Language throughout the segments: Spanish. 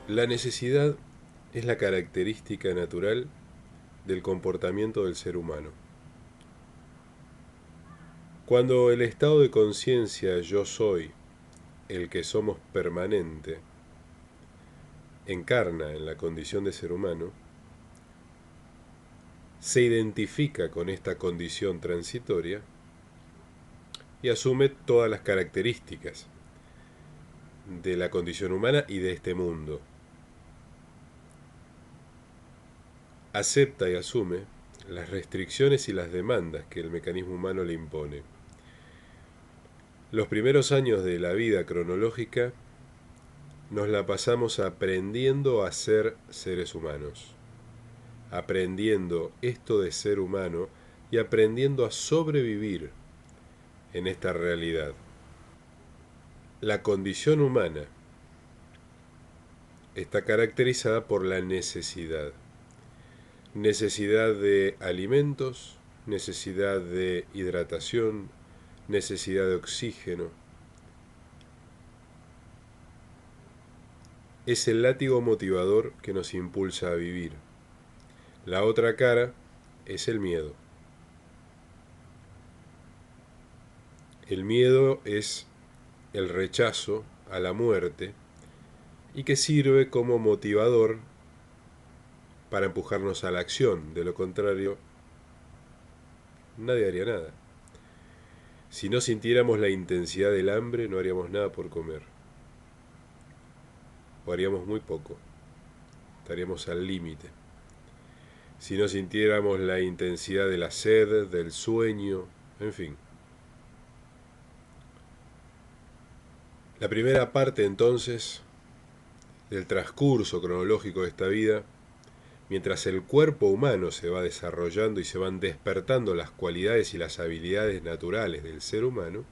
La necesidad es la característica natural del comportamiento del ser humano. Cuando el estado de conciencia yo soy, el que somos permanente, encarna en la condición de ser humano, se identifica con esta condición transitoria y asume todas las características de la condición humana y de este mundo. Acepta y asume las restricciones y las demandas que el mecanismo humano le impone. Los primeros años de la vida cronológica nos la pasamos aprendiendo a ser seres humanos, aprendiendo esto de ser humano y aprendiendo a sobrevivir en esta realidad. La condición humana está caracterizada por la necesidad. Necesidad de alimentos, necesidad de hidratación, necesidad de oxígeno. Es el látigo motivador que nos impulsa a vivir. La otra cara es el miedo. El miedo es el rechazo a la muerte y que sirve como motivador para empujarnos a la acción. De lo contrario, nadie haría nada. Si no sintiéramos la intensidad del hambre, no haríamos nada por comer. O haríamos muy poco. Estaríamos al límite. Si no sintiéramos la intensidad de la sed, del sueño, en fin. La primera parte entonces del transcurso cronológico de esta vida, mientras el cuerpo humano se va desarrollando y se van despertando las cualidades y las habilidades naturales del ser humano,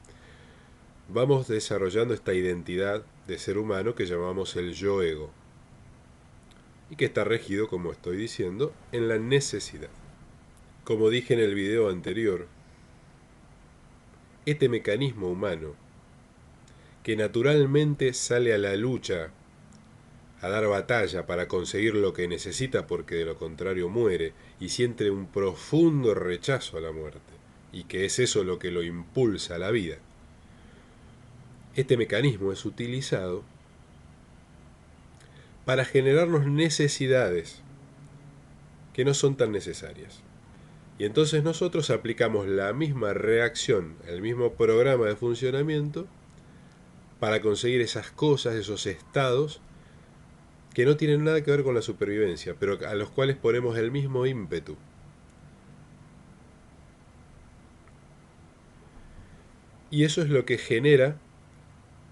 vamos desarrollando esta identidad de ser humano que llamamos el yo-ego, y que está regido, como estoy diciendo, en la necesidad. Como dije en el video anterior, este mecanismo humano, que naturalmente sale a la lucha, a dar batalla para conseguir lo que necesita porque de lo contrario muere, y siente un profundo rechazo a la muerte, y que es eso lo que lo impulsa a la vida. Este mecanismo es utilizado para generarnos necesidades que no son tan necesarias. Y entonces nosotros aplicamos la misma reacción, el mismo programa de funcionamiento para conseguir esas cosas, esos estados que no tienen nada que ver con la supervivencia, pero a los cuales ponemos el mismo ímpetu. Y eso es lo que genera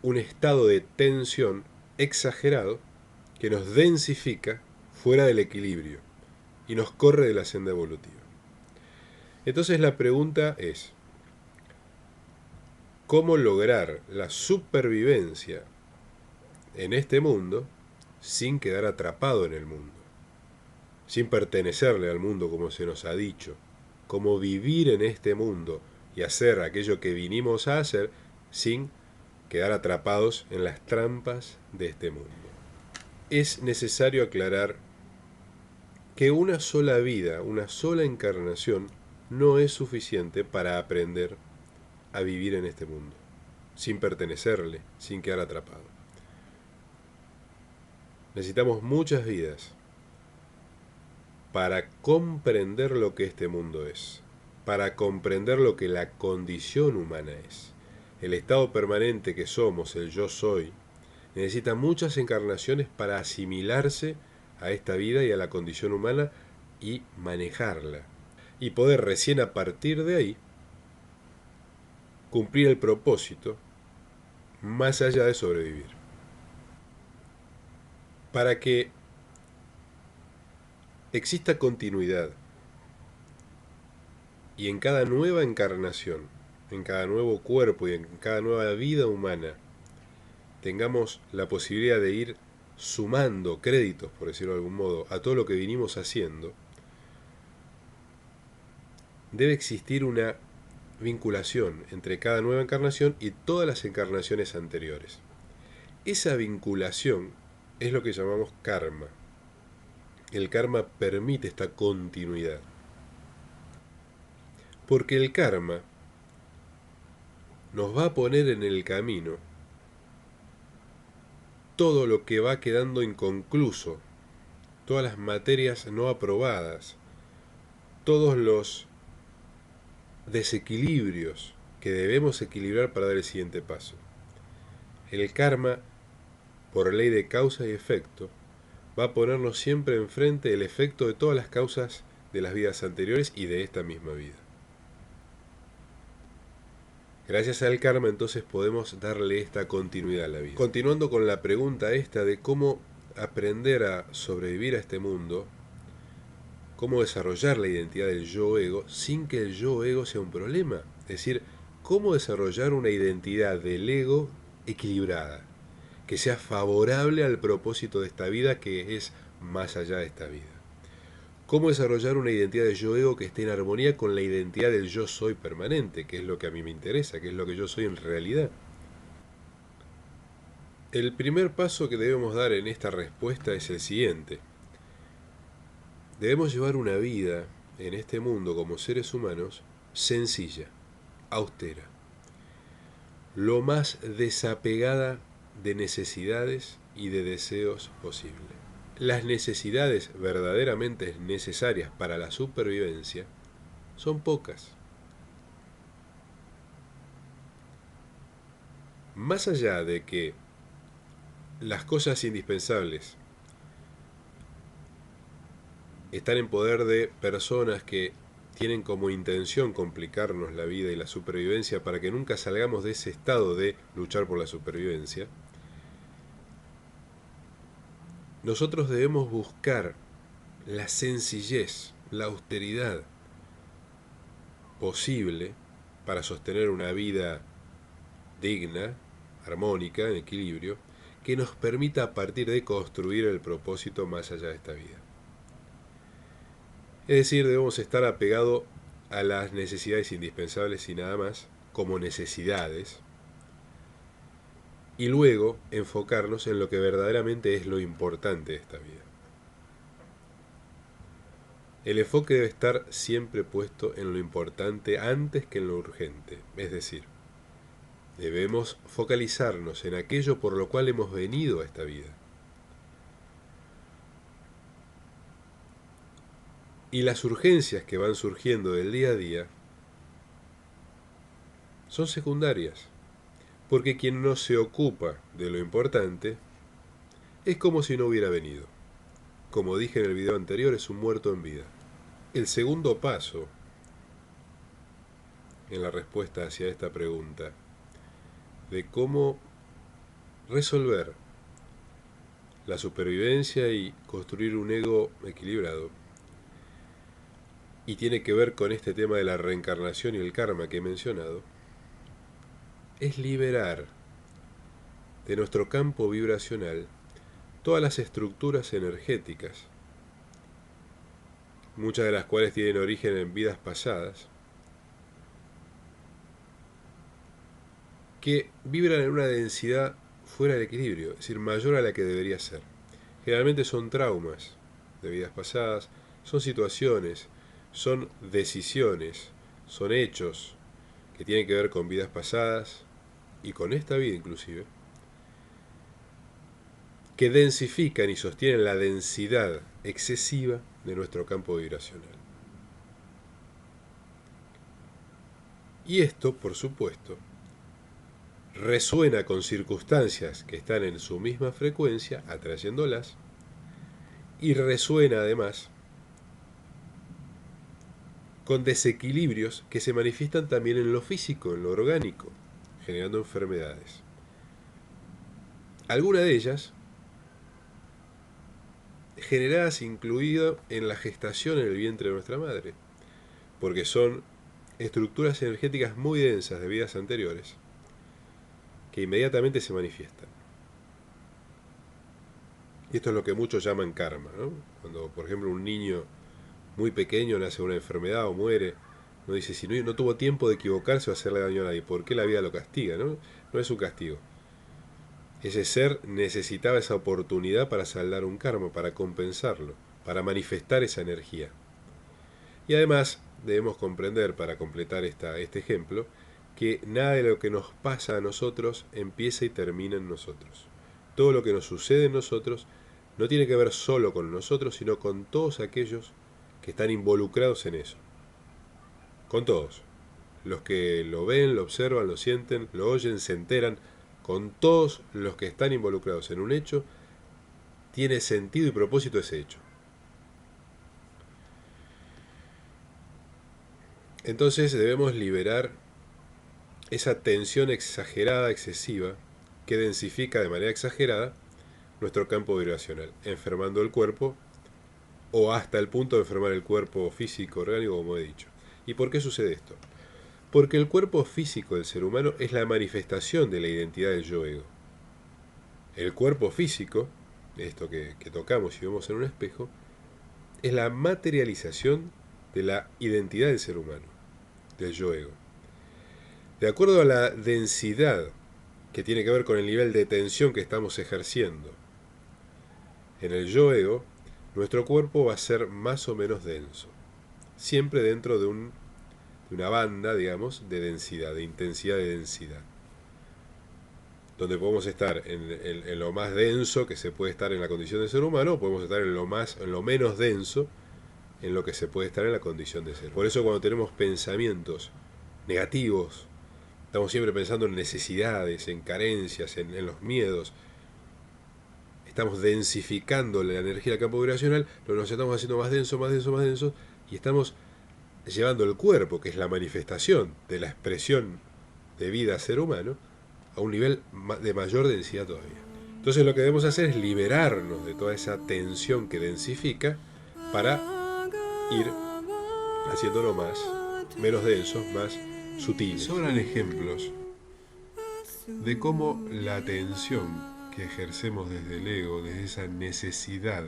un estado de tensión exagerado que nos densifica fuera del equilibrio y nos corre de la senda evolutiva. Entonces la pregunta es, ¿cómo lograr la supervivencia en este mundo sin quedar atrapado en el mundo? Sin pertenecerle al mundo como se nos ha dicho. ¿Cómo vivir en este mundo y hacer aquello que vinimos a hacer sin quedar atrapados en las trampas de este mundo? Es necesario aclarar que una sola vida, una sola encarnación, no es suficiente para aprender a vivir en este mundo, sin pertenecerle, sin quedar atrapado. Necesitamos muchas vidas para comprender lo que este mundo es, para comprender lo que la condición humana es. El estado permanente que somos, el yo soy, necesita muchas encarnaciones para asimilarse a esta vida y a la condición humana y manejarla. Y poder recién a partir de ahí cumplir el propósito más allá de sobrevivir. Para que exista continuidad y en cada nueva encarnación, en cada nuevo cuerpo y en cada nueva vida humana tengamos la posibilidad de ir sumando créditos, por decirlo de algún modo, a todo lo que vinimos haciendo, debe existir una vinculación entre cada nueva encarnación y todas las encarnaciones anteriores. Esa vinculación es lo que llamamos karma. El karma permite esta continuidad. Porque el karma nos va a poner en el camino todo lo que va quedando inconcluso, todas las materias no aprobadas, todos los desequilibrios que debemos equilibrar para dar el siguiente paso. El karma, por ley de causa y efecto, va a ponernos siempre enfrente el efecto de todas las causas de las vidas anteriores y de esta misma vida. Gracias al karma entonces podemos darle esta continuidad a la vida. Continuando con la pregunta esta de cómo aprender a sobrevivir a este mundo, cómo desarrollar la identidad del yo-ego sin que el yo-ego sea un problema. Es decir, cómo desarrollar una identidad del ego equilibrada, que sea favorable al propósito de esta vida que es más allá de esta vida. Cómo desarrollar una identidad de yo-ego que esté en armonía con la identidad del yo-soy permanente, que es lo que a mí me interesa, que es lo que yo soy en realidad. El primer paso que debemos dar en esta respuesta es el siguiente. Debemos llevar una vida en este mundo como seres humanos sencilla, austera, lo más desapegada de necesidades y de deseos posible. Las necesidades verdaderamente necesarias para la supervivencia son pocas. Más allá de que las cosas indispensables están en poder de personas que tienen como intención complicarnos la vida y la supervivencia para que nunca salgamos de ese estado de luchar por la supervivencia, nosotros debemos buscar la sencillez, la austeridad posible para sostener una vida digna, armónica, en equilibrio, que nos permita a partir de construir el propósito más allá de esta vida. Es decir, debemos estar apegados a las necesidades indispensables y nada más, como necesidades, y luego enfocarnos en lo que verdaderamente es lo importante de esta vida. El enfoque debe estar siempre puesto en lo importante antes que en lo urgente, es decir, debemos focalizarnos en aquello por lo cual hemos venido a esta vida. Y las urgencias que van surgiendo del día a día son secundarias, porque quien no se ocupa de lo importante es como si no hubiera venido. Como dije en el video anterior, es un muerto en vida. El segundo paso en la respuesta hacia esta pregunta de cómo resolver la supervivencia y construir un ego equilibrado, y tiene que ver con este tema de la reencarnación y el karma que he mencionado, es liberar de nuestro campo vibracional todas las estructuras energéticas, muchas de las cuales tienen origen en vidas pasadas, que vibran en una densidad fuera del equilibrio, es decir, mayor a la que debería ser. Generalmente son traumas de vidas pasadas, son situaciones, son decisiones, son hechos que tienen que ver con vidas pasadas y con esta vida inclusive, que densifican y sostienen la densidad excesiva de nuestro campo vibracional. Y esto, por supuesto, resuena con circunstancias que están en su misma frecuencia, atrayéndolas, y resuena además con desequilibrios que se manifiestan también en lo físico, en lo orgánico, generando enfermedades. Algunas de ellas generadas incluido en la gestación en el vientre de nuestra madre, porque son estructuras energéticas muy densas de vidas anteriores que inmediatamente se manifiestan. Y esto es lo que muchos llaman karma, ¿no? Cuando, por ejemplo, un niño muy pequeño nace una enfermedad o muere, uno dice, si no tuvo tiempo de equivocarse o hacerle daño a nadie, ¿por qué la vida lo castiga? No es un castigo. Ese ser necesitaba esa oportunidad para saldar un karma, para compensarlo, para manifestar esa energía. Y además debemos comprender, para completar este ejemplo, que nada de lo que nos pasa a nosotros empieza y termina en nosotros. Todo lo que nos sucede en nosotros no tiene que ver solo con nosotros, sino con todos aquellos que están involucrados en eso. Con todos. Los que lo ven, lo observan, lo sienten, lo oyen, se enteran. Con todos los que están involucrados en un hecho, tiene sentido y propósito ese hecho. Entonces debemos liberar esa tensión exagerada, excesiva, que densifica de manera exagerada nuestro campo vibracional, enfermando el cuerpo o hasta el punto de enfermar el cuerpo físico, orgánico, como he dicho. ¿Y por qué sucede esto? Porque el cuerpo físico del ser humano es la manifestación de la identidad del yo-ego. El cuerpo físico, esto que tocamos y vemos en un espejo, es la materialización de la identidad del ser humano, del yo-ego. De acuerdo a la densidad que tiene que ver con el nivel de tensión que estamos ejerciendo en el yo-ego, nuestro cuerpo va a ser más o menos denso, siempre dentro de una banda, digamos, de densidad, de intensidad de densidad, donde podemos estar en lo más denso que se puede estar en la condición de ser humano, o podemos estar en lo menos denso en lo que se puede estar en la condición de ser. Por eso cuando tenemos pensamientos negativos, estamos siempre pensando en necesidades, en carencias, en los miedos, estamos densificando la energía del campo vibracional, nos estamos haciendo más denso, más denso, más denso, y estamos llevando el cuerpo, que es la manifestación de la expresión de vida ser humano, a un nivel de mayor densidad todavía. Entonces lo que debemos hacer es liberarnos de toda esa tensión que densifica para ir haciéndolo menos denso, más sutil. Sobran ejemplos de cómo la tensión que ejercemos desde el ego, desde esa necesidad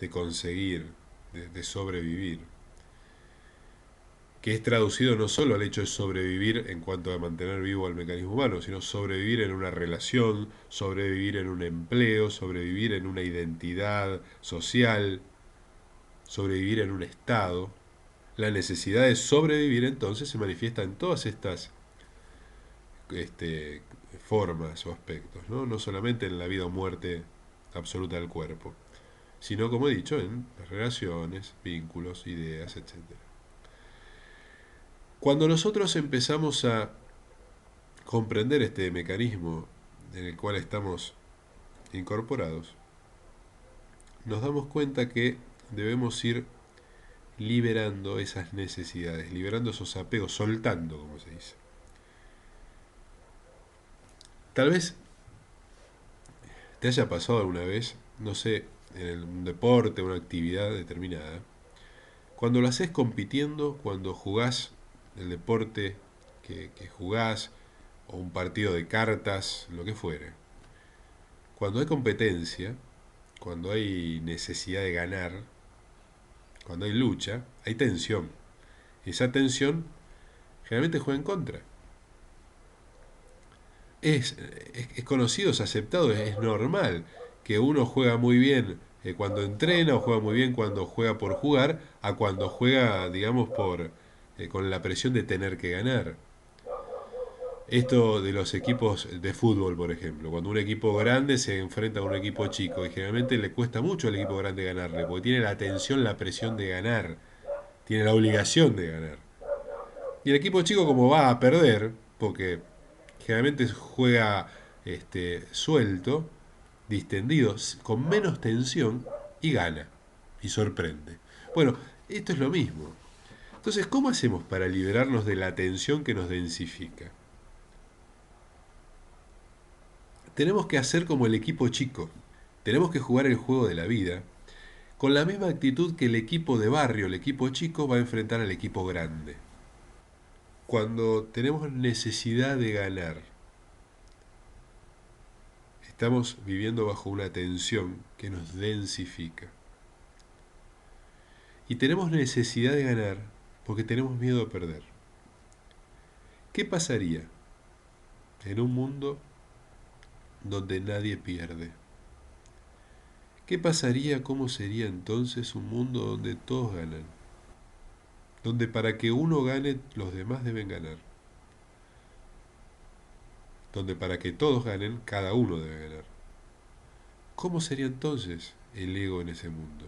de conseguir, de sobrevivir, que es traducido no solo al hecho de sobrevivir en cuanto a mantener vivo al mecanismo humano, sino sobrevivir en una relación, sobrevivir en un empleo, sobrevivir en una identidad social, sobrevivir en un estado. La necesidad de sobrevivir entonces se manifiesta en todas estas formas o aspectos, ¿no? No solamente en la vida o muerte absoluta del cuerpo, sino, como he dicho, en las relaciones, vínculos, ideas, etc. Cuando nosotros empezamos a comprender este mecanismo en el cual estamos incorporados, nos damos cuenta que debemos ir liberando esas necesidades, liberando esos apegos, soltando, como se dice. Tal vez te haya pasado alguna vez, no sé, en un deporte, una actividad determinada, cuando lo haces compitiendo, cuando jugás el deporte que jugás, o un partido de cartas, lo que fuere. Cuando hay competencia, cuando hay necesidad de ganar, cuando hay lucha, hay tensión. Esa tensión generalmente juega en contra. Es conocido, es aceptado, es normal que uno juega muy bien cuando entrena o juega muy bien cuando juega por jugar a cuando juega, digamos, con la presión de tener que ganar. Esto de los equipos de fútbol, por ejemplo, cuando un equipo grande se enfrenta a un equipo chico y generalmente le cuesta mucho al equipo grande ganarle, porque tiene la tensión, la presión de ganar, tiene la obligación de ganar. Y el equipo chico como va a perder, porque generalmente juega suelto, distendido, con menos tensión y gana y sorprende. Bueno, esto es lo mismo. Entonces, ¿cómo hacemos para liberarnos de la tensión que nos densifica? Tenemos que hacer como el equipo chico. Tenemos que jugar el juego de la vida con la misma actitud que el equipo de barrio, el equipo chico, va a enfrentar al equipo grande. Cuando tenemos necesidad de ganar, estamos viviendo bajo una tensión que nos densifica. Y tenemos necesidad de ganar porque tenemos miedo a perder. ¿Qué pasaría en un mundo donde nadie pierde. ¿Qué pasaría, cómo sería entonces un mundo donde todos ganan? Donde para que uno gane, los demás deben ganar. Donde para que todos ganen, cada uno debe ganar. ¿Cómo sería entonces el ego en ese mundo?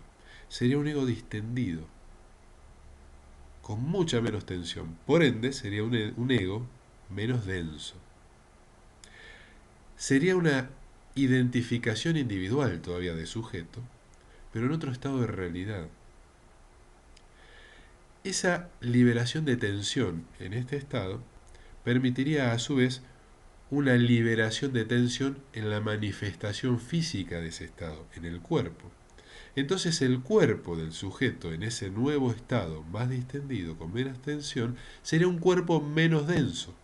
Sería un ego distendido, con mucha menos tensión. Por ende, sería un ego menos denso. Sería una identificación individual todavía de sujeto, pero en otro estado de realidad. Esa liberación de tensión en este estado permitiría a su vez una liberación de tensión en la manifestación física de ese estado, en el cuerpo. Entonces el cuerpo del sujeto en ese nuevo estado más distendido, con menos tensión, sería un cuerpo menos denso,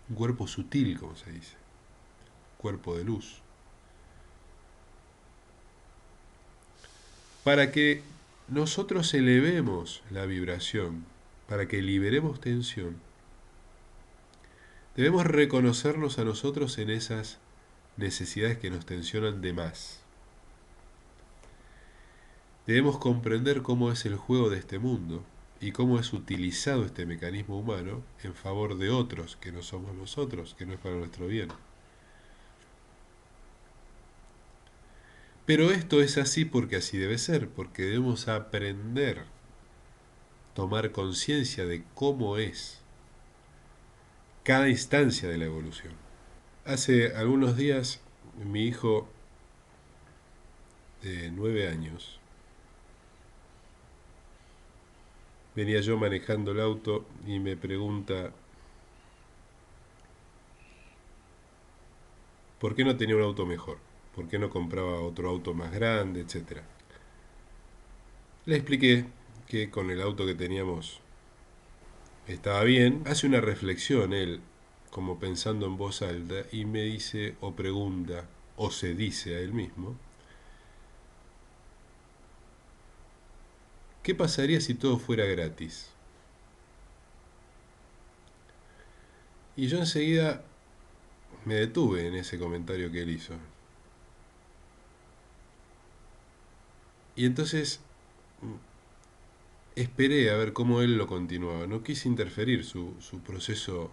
un cuerpo sutil, como se dice, cuerpo de luz. Para que nosotros elevemos la vibración, para que liberemos tensión, debemos reconocernos a nosotros en esas necesidades que nos tensionan de más. Debemos comprender cómo es el juego de este mundo y cómo es utilizado este mecanismo humano en favor de otros que no somos nosotros, que no es para nuestro bien. Pero esto es así porque así debe ser, porque debemos aprender, tomar conciencia de cómo es cada instancia de la evolución. Hace algunos días mi hijo de 9 años venía yo manejando el auto y me pregunta ¿por qué no tenía un auto mejor? ¿Por qué no compraba otro auto más grande, etcétera? Le expliqué que con el auto que teníamos estaba bien. Hace una reflexión él, como pensando en voz alta, y me dice o pregunta, o se dice a él mismo, ¿qué pasaría si todo fuera gratis? Y yo enseguida me detuve en ese comentario que él hizo. Y entonces esperé a ver cómo él lo continuaba. No quise interferir su proceso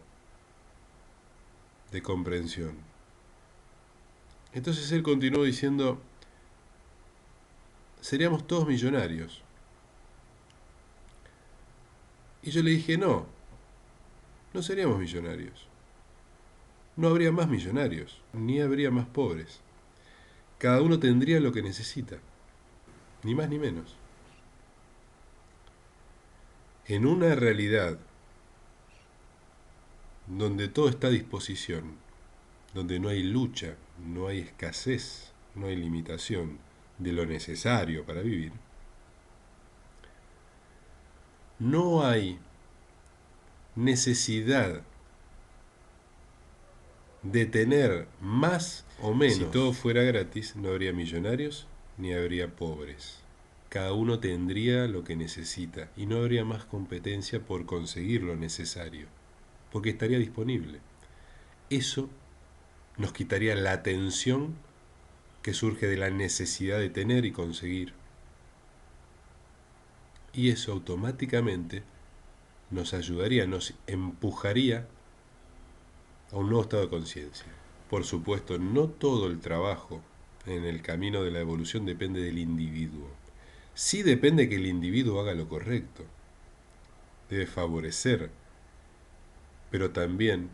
de comprensión. Entonces él continuó diciendo, seríamos todos millonarios. Y yo le dije, no, no seríamos millonarios. No habría más millonarios, ni habría más pobres. Cada uno tendría lo que necesita, ni más ni menos. En una realidad donde todo está a disposición, donde no hay lucha, no hay escasez, no hay limitación de lo necesario para vivir, no hay necesidad de tener más o menos. Si todo fuera gratis, no habría millonarios ni habría pobres. Cada uno tendría lo que necesita y no habría más competencia por conseguir lo necesario, porque estaría disponible. Eso nos quitaría la tensión que surge de la necesidad de tener y conseguir. Y eso automáticamente nos ayudaría, nos empujaría a un nuevo estado de conciencia. Por supuesto, no todo el trabajo en el camino de la evolución depende del individuo. Sí depende que el individuo haga lo correcto. Debe favorecer. Pero también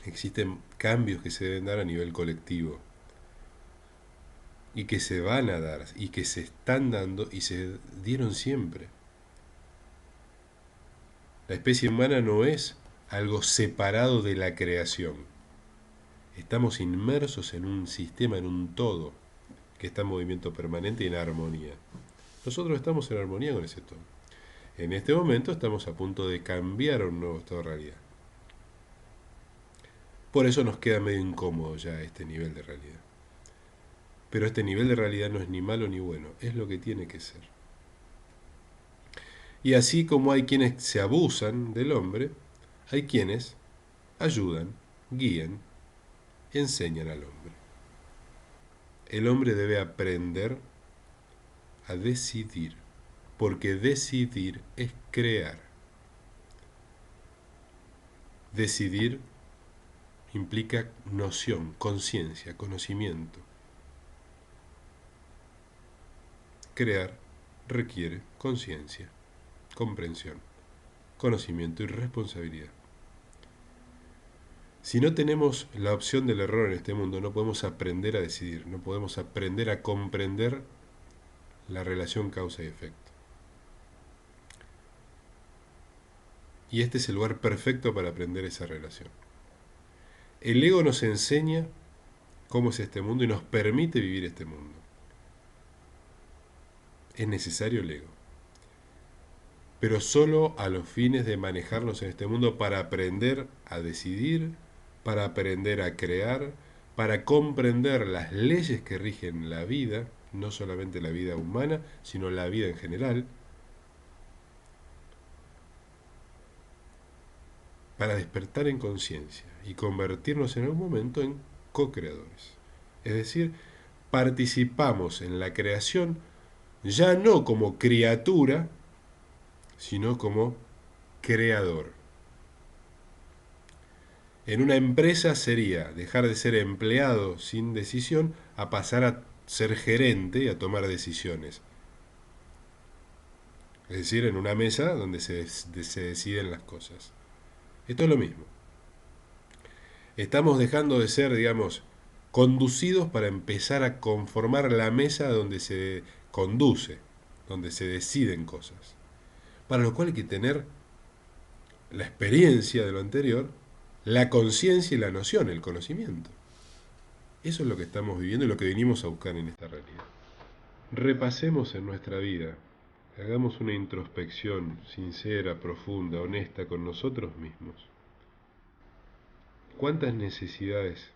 existen cambios que se deben dar a nivel colectivo. Y que se van a dar. Y que se están dando y se dieron siempre. La especie humana no es algo separado de la creación. Estamos inmersos en un sistema, en un todo, que está en movimiento permanente y en armonía. Nosotros estamos en armonía con ese todo. En este momento estamos a punto de cambiar a un nuevo estado de realidad. Por eso nos queda medio incómodo ya este nivel de realidad. Pero este nivel de realidad no es ni malo ni bueno, es lo que tiene que ser. Y así como hay quienes se abusan del hombre, hay quienes ayudan, guían enseñan al hombre. El hombre debe aprender a decidir, porque decidir es crear. Decidir implica noción, conciencia, conocimiento. Crear requiere conciencia, comprensión, conocimiento y responsabilidad. Si no tenemos la opción del error en este mundo, no podemos aprender a decidir, no podemos aprender a comprender la relación causa y efecto. Y este es el lugar perfecto para aprender esa relación. El ego nos enseña cómo es este mundo y nos permite vivir este mundo. Es necesario el ego, pero solo a los fines de manejarnos en este mundo para aprender a decidir, para aprender a crear, para comprender las leyes que rigen la vida, no solamente la vida humana, sino la vida en general, para despertar en conciencia y convertirnos en algún momento en co-creadores. Es decir, participamos en la creación ya no como criatura, sino como creador. En una empresa sería dejar de ser empleado sin decisión a pasar a ser gerente y a tomar decisiones. Es decir, en una mesa donde se deciden las cosas. Esto es lo mismo. Estamos dejando de ser, digamos, conducidos para empezar a conformar la mesa donde se conduce, donde se deciden cosas. Para lo cual hay que tener la experiencia de lo anterior, la conciencia y la noción, el conocimiento. Eso es lo que estamos viviendo y lo que venimos a buscar en esta realidad. Repasemos en nuestra vida, hagamos una introspección sincera, profunda, honesta con nosotros mismos. ¿Cuántas necesidades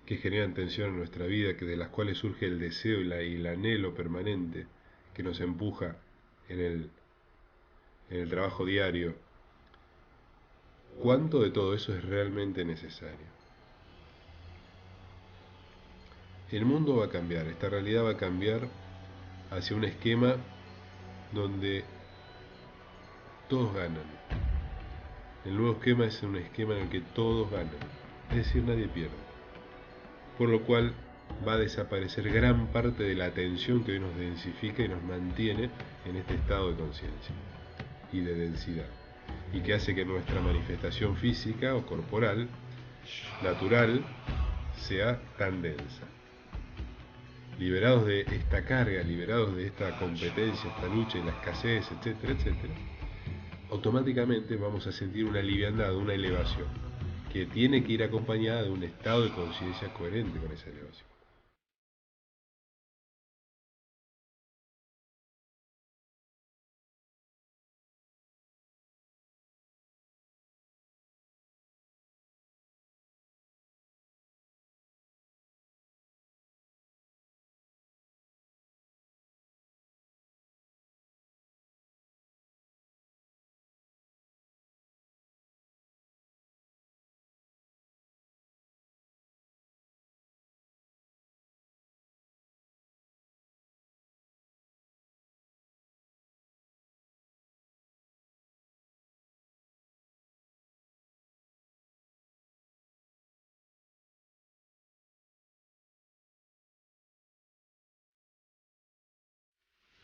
que generan tensión en nuestra vida, que de las cuales surge el deseo y el anhelo permanente que nos empuja en el trabajo diario? ¿Cuánto de todo eso es realmente necesario? El mundo va a cambiar, esta realidad va a cambiar hacia un esquema donde todos ganan. El nuevo esquema es un esquema en el que todos ganan, es decir, nadie pierde. Por lo cual va a desaparecer gran parte de la tensión que hoy nos densifica y nos mantiene en este estado de conciencia y de densidad, y que hace que nuestra manifestación física o corporal, natural, sea tan densa. Liberados de esta carga, liberados de esta competencia, esta lucha y la escasez, etcétera, etcétera, automáticamente vamos a sentir una liviandad, una elevación, que tiene que ir acompañada de un estado de conciencia coherente con esa elevación.